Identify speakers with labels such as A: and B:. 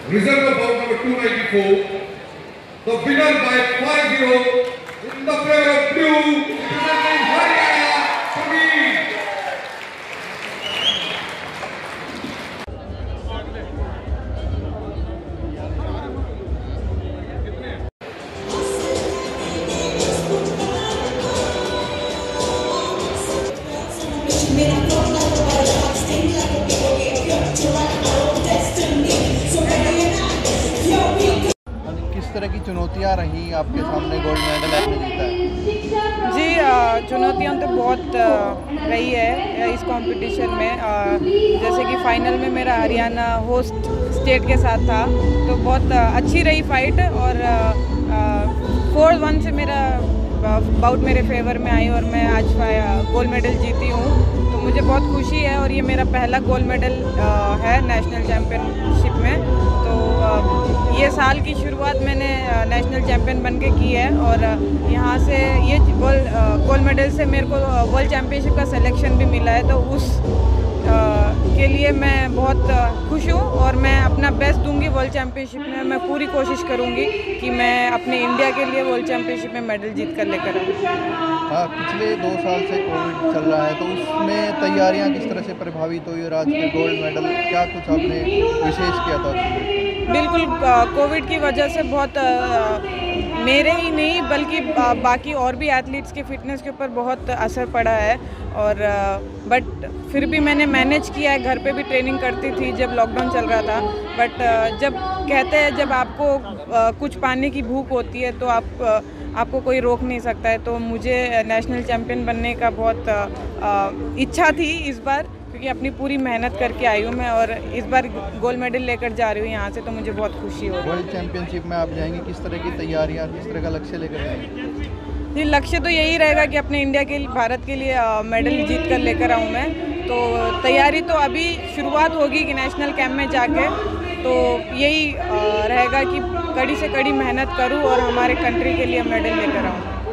A: Result of bout number 294. The winner by 5-0 in the favor of blue, representing Haryana, Praveer.
B: किस तरह की चुनौतियाँ रही आपके सामने गोल्ड मेडल आपने जीता है?
C: जी, चुनौतियाँ तो बहुत रही है इस कंपटीशन में। जैसे कि फाइनल में मेरा हरियाणा होस्ट स्टेट के साथ था, तो बहुत अच्छी रही फाइट और 4-1 से मेरा बाउट मेरे फेवर में आई और मैं आज गोल्ड मेडल जीती हूँ, तो मुझे बहुत खुशी है। और ये मेरा पहला गोल्ड मेडल है नेशनल चैम्पियनशिप में। तो ये साल की शुरुआत मैंने नेशनल चैम्पियन बन के की है और यहाँ से ये गोल्ड मेडल से मेरे को वर्ल्ड चैम्पियनशिप का सिलेक्शन भी मिला है, तो उस के लिए मैं बहुत खुश हूँ और मैं अपना बेस्ट दूंगी वर्ल्ड चैम्पियनशिप में। मैं पूरी कोशिश करूँगी कि मैं अपने इंडिया के लिए वर्ल्ड चैम्पियनशिप में मेडल जीत कर लेकर आऊँ।
B: हाँ, पिछले 2 साल से कोविड चल रहा है, तो उसमें तैयारियां किस तरह से प्रभावित हुई और आज के गोल्ड मेडल क्या कुछ आपने विशेष किया था?
C: बिल्कुल, कोविड की वजह से बहुत मेरे ही नहीं बल्कि बाकी और भी एथलीट्स की फ़िटनेस के ऊपर बहुत असर पड़ा है। और बट फिर भी मैंने मैनेज किया है। घर पे भी ट्रेनिंग करती थी जब लॉकडाउन चल रहा था। बट जब कहते हैं जब आपको कुछ पाने की भूख होती है तो आपको कोई रोक नहीं सकता है। तो मुझे नेशनल चैम्पियन बनने का बहुत इच्छा थी इस बार, क्योंकि अपनी पूरी मेहनत करके आई हूँ मैं और इस बार गोल्ड मेडल लेकर जा रही हूँ यहाँ से, तो मुझे बहुत खुशी हो रही है।
B: वर्ल्ड चैम्पियनशिप में आप जाएंगे, किस तरह की तैयारियाँ, किस तरह का लक्ष्य लेकर जाएंगे?
C: जी, लक्ष्य तो यही रहेगा कि अपने इंडिया के लिए, भारत के लिए मेडल जीत कर लेकर आऊँ मैं। तो तैयारी तो अभी शुरुआत होगी कि नेशनल कैंप में जाके, तो यही रहेगा कि कड़ी से कड़ी मेहनत करूँ और हमारे कंट्री के लिए मेडल लेकर आऊँ।